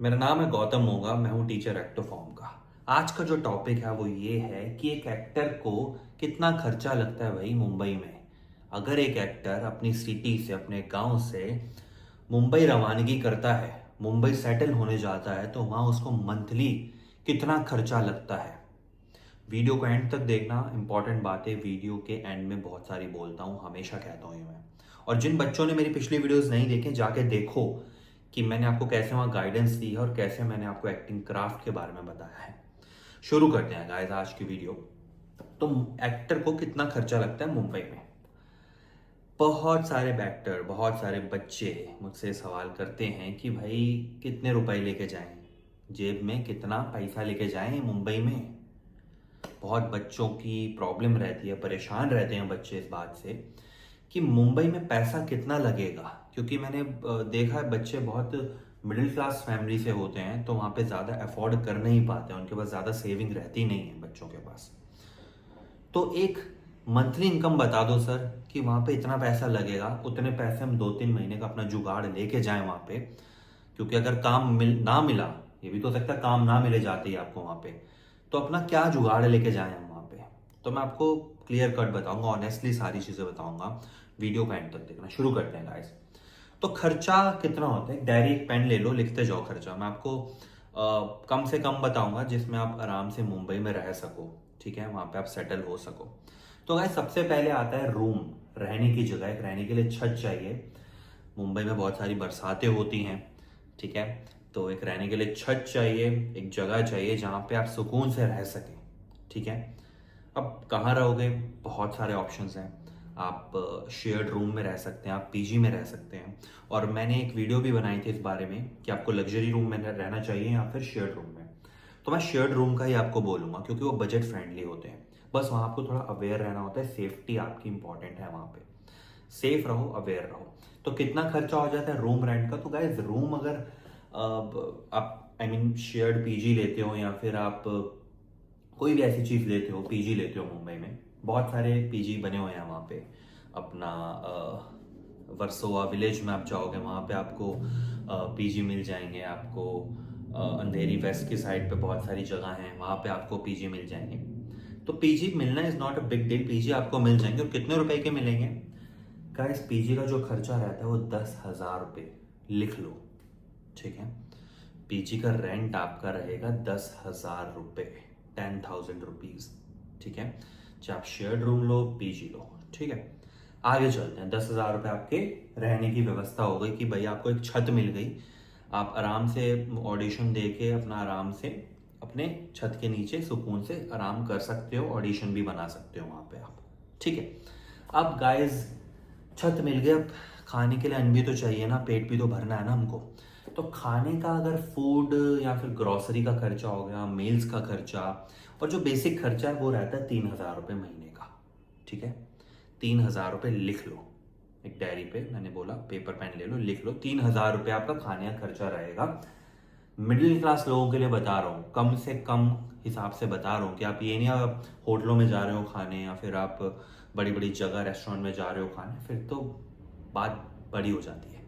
मेरा नाम है गौतम मोगा। मैं हूँ टीचर एक्टर फॉर्म का। आज का जो टॉपिक है वो ये है कि एक एक्टर को कितना खर्चा लगता है भाई मुंबई में। अगर एक एक्टर अपनी सिटी से, अपने गांव से मुंबई रवानगी करता है, मुंबई सेटल होने जाता है, तो वहाँ उसको मंथली कितना खर्चा लगता है। वीडियो को एंड तक देखना, इंपॉर्टेंट बातें वीडियो के एंड में बहुत सारी बोलता हूँ, हमेशा कहता हूँ ये मैं। और जिन बच्चों ने मेरी पिछली वीडियोस नहीं देखे, जाके देखो कि मैंने आपको कैसे वहाँ गाइडेंस दी है और कैसे मैंने आपको एक्टिंग क्राफ्ट के बारे में बताया है। शुरू करते हैं गाइस आज की वीडियो। तो एक्टर को कितना खर्चा लगता है मुंबई में। बहुत सारे एक्टर, बहुत सारे बच्चे मुझसे सवाल करते हैं कि भाई कितने रुपए लेके जाएं, जेब में कितना पैसा लेके जाएं मुंबई में। बहुत बच्चों की प्रॉब्लम रहती है, परेशान रहते हैं बच्चे इस बात से कि मुंबई में पैसा कितना लगेगा। क्योंकि मैंने देखा है बच्चे बहुत मिडिल क्लास फैमिली से होते हैं, तो वहाँ पे ज़्यादा अफोर्ड कर नहीं पाते हैं, उनके पास ज़्यादा सेविंग रहती नहीं है बच्चों के पास। तो एक मंथली इनकम बता दो सर कि वहाँ पे इतना पैसा लगेगा, उतने पैसे हम 2-3 महीने का अपना जुगाड़ लेके जाएं वहाँ पे। क्योंकि अगर काम ना मिला, ये भी तो हो सकता है काम ना मिले जाते ही आपको वहाँ पे, तो अपना क्या जुगाड़ लेके जाएं हम वहाँ पे। तो मैं आपको क्लियर कट बताऊंगा, ऑनेस्टली सारी चीज़ें बताऊंगा। वीडियो का एंड तक देखना। शुरू करते हैं गाइस। तो खर्चा कितना होता है, डायरी एक पेन ले लो, लिखते जाओ खर्चा। मैं आपको कम से कम बताऊंगा जिसमें आप आराम से मुंबई में रह सको, ठीक है, वहां पे आप सेटल हो सको। तो गाइस सबसे पहले आता है रूम, रहने की जगह। एक रहने के लिए छत चाहिए। मुंबई में बहुत सारी बरसातें होती हैं, ठीक है, तो एक रहने के लिए छत चाहिए, एक जगह चाहिए जहाँ पे आप सुकून से रह सकें, ठीक है। अब कहाँ रहोगे, बहुत सारे ऑप्शंस हैं। आप शेयर्ड रूम में रह सकते हैं, आप पीजी में रह सकते हैं। और मैंने एक वीडियो भी बनाई थी इस बारे में कि आपको लग्जरी रूम में रहना चाहिए या फिर शेयर्ड रूम में। तो मैं शेयर्ड रूम का ही आपको बोलूँगा क्योंकि वो बजट फ्रेंडली होते हैं। बस वहाँ आपको थोड़ा अवेयर रहना होता है, सेफ्टी आपकी इंपॉर्टेंट है वहाँ पे। सेफ रहो, अवेयर रहो। तो कितना खर्चा हो जाता है रूम रेंट का। तो गाइस रूम अगर आप शेयर्ड पीजी लेते हो या फिर आप कोई भी ऐसी चीज़ लेते हो, पीजी लेते हो मुंबई में, बहुत सारे पीजी बने हुए हैं वहाँ पे। अपना वर्सोवा विलेज में आप जाओगे, वहाँ पे आपको पीजी मिल जाएंगे। आपको अंधेरी वेस्ट की साइड पे बहुत सारी जगह हैं, वहाँ पे आपको पीजी मिल जाएंगे। तो पीजी मिलना is not a big deal, PG आपको मिल जाएंगे। और कितने रुपए के मिलेंगे गाइस, पीजी का जो खर्चा रहता है वो 10,000 रुपये, लिख लो, ठीक है। पीजी का रेंट आपका रहेगा 10,000 रुपये, 10,000 रुपीज, ठीक है। चाहे आप शेयर्ड रूम लो, पीजी लो, ठीक है। आगे चलते हैं। 10,000 रुपये आपके रहने की व्यवस्था हो गई कि भाई आपको एक छत मिल गई। आप आराम से ऑडिशन दे के अपना आराम से अपने छत के नीचे सुकून से आराम कर सकते हो, ऑडिशन भी बना सकते हो वहाँ पे आप, ठीक है। अब गाइस छत मिल गया, अब खाने के लिए अन्न भी तो चाहिए ना, पेट भी तो भरना है ना हमको। तो खाने का अगर फूड या फिर ग्रोसरी का खर्चा हो गया, मील्स का खर्चा, और जो बेसिक खर्चा है वो रहता है 3,000 रुपये महीने का, ठीक है। 3,000 रुपये लिख लो एक डायरी पे, मैंने बोला पेपर पेन ले लो, लिख लो। 3,000 रुपये आपका खाने का खर्चा रहेगा। मिडिल क्लास लोगों के लिए बता रहा हूँ, कम से कम हिसाब से बता रहा हूँ कि आप ये नहीं आप होटलों में जा रहे हो खाने या फिर आप बड़ी बड़ी जगह रेस्टोरेंट में जा रहे हो खाने, फिर तो बात बड़ी हो जाती है।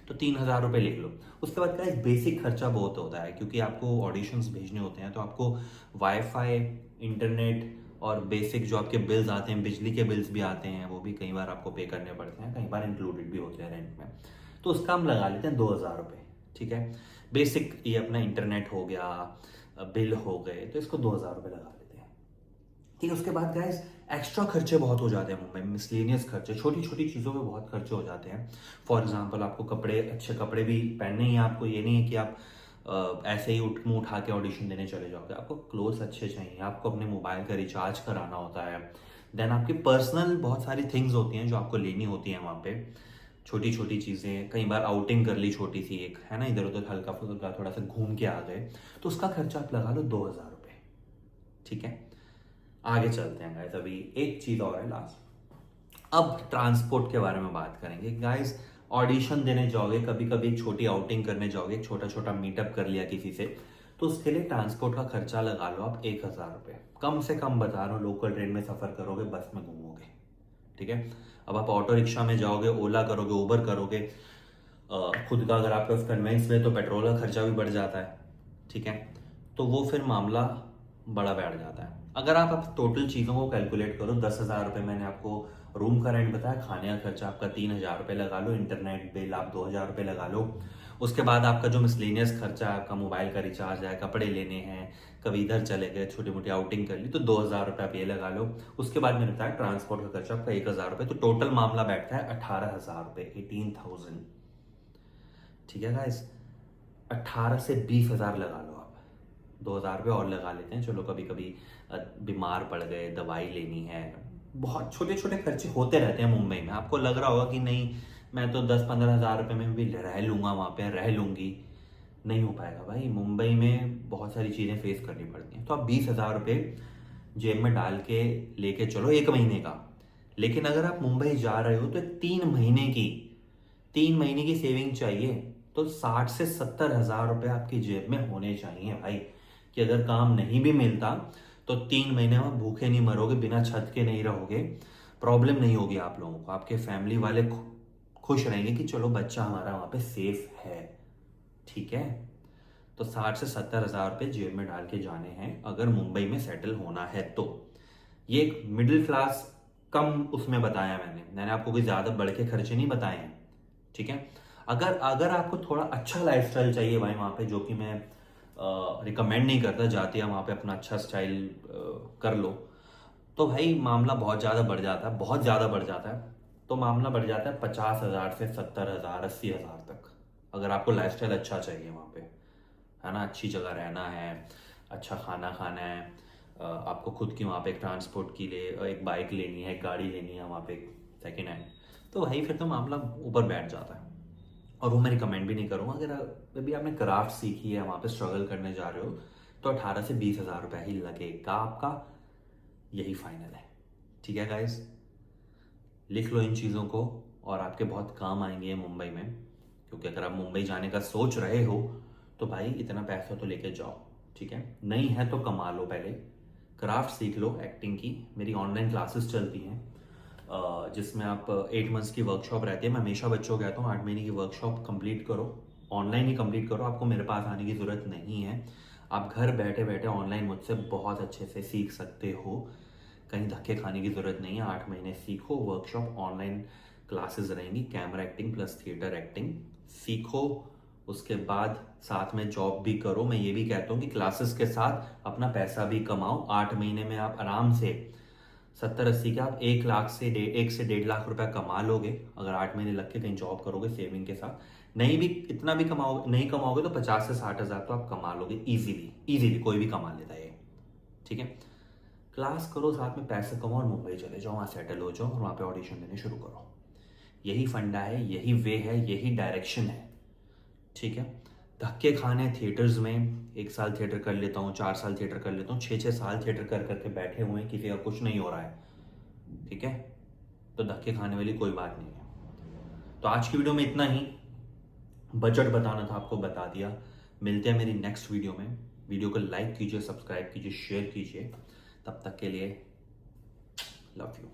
तो 3,000 रुपये लिख लो। उसके बाद क्या, बेसिक खर्चा बहुत होता है क्योंकि आपको ऑडिशंस भेजने होते हैं, तो आपको वाईफाई, इंटरनेट और बेसिक जो आपके बिल्स आते हैं, बिजली के बिल्स भी आते हैं, वो भी कई बार आपको पे करने पड़ते हैं, कई बार इंक्लूडेड भी होते हैं रेंट में। तो उसका हम लगा लेते हैं 2,000 रुपये, ठीक है। बेसिक ये अपना इंटरनेट हो गया, बिल हो गए, तो इसको 2,000 रुपये लगा लेते हैं, ठीक है। उसके बाद गाइस एक्स्ट्रा खर्चे बहुत हो जाते हैं मुंबई में, मिसलेनियस खर्चे, छोटी छोटी चीज़ों में बहुत खर्चे हो जाते हैं। फॉर एग्जांपल आपको कपड़े, अच्छे कपड़े भी पहनने ही हैं आपको। ये नहीं है कि आप ऐसे ही मुंह उठा के ऑडिशन देने चले जाओगे। आपको क्लोथ्स अच्छे चाहिए, आपको अपने मोबाइल का रिचार्ज कराना होता है। देन आपकी पर्सनल बहुत सारी थिंग्स होती हैं जो आपको लेनी होती हैं वहाँ पे, छोटी छोटी चीज़ें। कई बार आउटिंग कर ली छोटी सी एक, है ना, इधर उधर हल्का फुल्का थोड़ा सा घूम के आ गए, तो उसका खर्चा आप लगा लो 2,000 रुपये, ठीक है। आगे चलते हैं गाइस, अभी एक चीज़ और है लास्ट। अब ट्रांसपोर्ट के बारे में बात करेंगे गाइस। ऑडिशन देने जाओगे, कभी कभी एक छोटी आउटिंग करने जाओगे, एक छोटा छोटा मीटअप कर लिया किसी से, तो उसके लिए ट्रांसपोर्ट का खर्चा लगा लो आप 1,000 रुपये, कम से कम बता रहा हूँ। लोकल ट्रेन में सफ़र करोगे, बस में घूमोगे, ठीक है। अब आप ऑटो रिक्शा में जाओगे, ओला करोगे, उबर करोगे, खुद का अगर आपके पास कन्वेंस में तो पेट्रोल का खर्चा भी बढ़ जाता है, ठीक है, तो वो फिर मामला बड़ा बैठ जाता है। अगर आप टोटल चीज़ों को कैलकुलेट करो, 10,000 रुपये मैंने आपको रूम का रेंट बताया, खाने का खर्चा आपका 3,000 रुपये लगा लो, इंटरनेट बिल आप 2,000 रुपये लगा लो, उसके बाद आपका जो मिसलेनियस खर्चा है, आपका मोबाइल का रिचार्ज है, कपड़े लेने हैं, कभी इधर चले गए, छोटी मोटी आउटिंग कर ली, तो 2,000 रुपये आप ये लगा लो। उसके बाद मैंने बताया ट्रांसपोर्ट का खर्चा आपका 1,000 रुपये, तो टोटल मामला बैठता है 18,000 रुपये, 18,000। ठीक है गाइस, 18 से 20,000 लगा लो आप, 2,000 रुपये और लगा लेते हैं, चलो कभी कभी बीमार पड़ गए, दवाई लेनी है, बहुत छोटे छोटे खर्चे होते रहते हैं मुंबई में। आपको लग रहा होगा कि नहीं मैं तो 10-15,000 रुपये में भी रह लूँगा, वहाँ पे रह लूँगी, नहीं हो पाएगा भाई। मुंबई में बहुत सारी चीज़ें फेस करनी पड़ती हैं। तो आप 20,000 रुपये जेब में डाल के लेके चलो 1 महीने का। लेकिन अगर आप मुंबई जा रहे हो तो 3 महीने की सेविंग चाहिए। तो 60 से 70,000 रुपये आपकी जेब में होने चाहिए भाई, कि अगर काम नहीं भी मिलता तो 3 महीने में भूखे नहीं मरोगे, बिना छत के नहीं रहोगे, प्रॉब्लम नहीं होगी आप लोगों को, आपके फैमिली वाले खुश रहेंगे कि चलो बच्चा हमारा वहाँ पे सेफ है। ठीक है, तो 60 से 70,000 रुपये जेब में डाल के जाने हैं अगर मुंबई में सेटल होना है तो। ये एक मिडिल क्लास कम उसमें बताया मैंने आपको कोई ज़्यादा बढ़ के खर्चे नहीं बताए हैं। ठीक है, अगर आपको थोड़ा अच्छा लाइफस्टाइल चाहिए भाई वहाँ पे, जो कि मैं रिकमेंड नहीं करता, जाते हैं वहाँ पे अपना अच्छा स्टाइल कर लो, तो भाई मामला बहुत ज़्यादा बढ़ जाता है, बहुत ज़्यादा बढ़ जाता है। तो मामला बढ़ जाता है 50,000 से 70,000, 80,000 तक, अगर आपको लाइफस्टाइल अच्छा चाहिए वहाँ पे, है ना, अच्छी जगह रहना है, अच्छा खाना खाना है, आपको खुद की वहाँ पे एक ट्रांसपोर्ट के लिए एक बाइक लेनी है, एक गाड़ी लेनी है वहाँ पे सेकेंड हैंड, तो भाई फिर तो मामला ऊपर बैठ जाता है। और वो मैं रिकमेंड भी नहीं करूँगा। अगर अभी आपने क्राफ्ट सीखी है, वहाँ पे स्ट्रगल करने जा रहे हो, तो 18 से 20,000 रुपये ही लगेगा आपका, यही फाइनल है। ठीक है गाइज, लिख लो इन चीज़ों को और आपके बहुत काम आएंगे मुंबई में, क्योंकि अगर आप मुंबई जाने का सोच रहे हो तो भाई इतना पैसा तो लेके जाओ। ठीक है, नहीं है तो कमा लो, पहले क्राफ्ट सीख लो एक्टिंग की। मेरी ऑनलाइन क्लासेस चलती हैं जिसमें आप 8 मंथ्स की वर्कशॉप रहती है। मैं हमेशा बच्चों को कहता हूँ 8 महीने की वर्कशॉप कंप्लीट करो, ऑनलाइन ही कंप्लीट करो, आपको मेरे पास आने की ज़रूरत नहीं है। आप घर बैठे बैठे ऑनलाइन मुझसे बहुत अच्छे से सीख सकते हो, कहीं धक्के खाने की ज़रूरत नहीं है। 8 महीने सीखो, वर्कशॉप ऑनलाइन क्लासेस रहेंगी, camera acting plus theatre acting सीखो, उसके बाद साथ में जॉब भी करो। मैं ये भी कहता हूँ कि क्लासेस के साथ अपना पैसा भी कमाओ। 8 महीने में आप आराम से 70-80 के आप 1 से 1.5 लाख रुपया कमा लोगे, अगर 8 महीने लग के कहीं जॉब करोगे सेविंग के साथ। नहीं भी इतना भी नहीं कमाओगे तो 50 से 60,000 तो आप कमा लोगे इजीली कोई भी कमा लेता है ये। ठीक है, क्लास करो, साथ में पैसे कमाओ और मुंबई चले जाओ, वहाँ सेटल हो जाओ और वहाँ पे ऑडिशन देने शुरू करो। यही फंडा है, यही वे है, यही डायरेक्शन है। ठीक है, धक्के खाने थिएटर्स में, 1 साल थिएटर कर लेता हूँ, 4 साल थिएटर कर लेता हूँ, 6-6 साल थिएटर कर करके बैठे हुए हैं, किसी का कुछ नहीं हो रहा है। ठीक है, तो धक्के खाने वाली कोई बात नहीं है। तो आज की वीडियो में इतना ही, बजट बताना था आपको, बता दिया। मिलते हैं मेरी नेक्स्ट वीडियो में। वीडियो को लाइक कीजिए, सब्सक्राइब कीजिए, शेयर कीजिए। तब तक के लिए लव यू।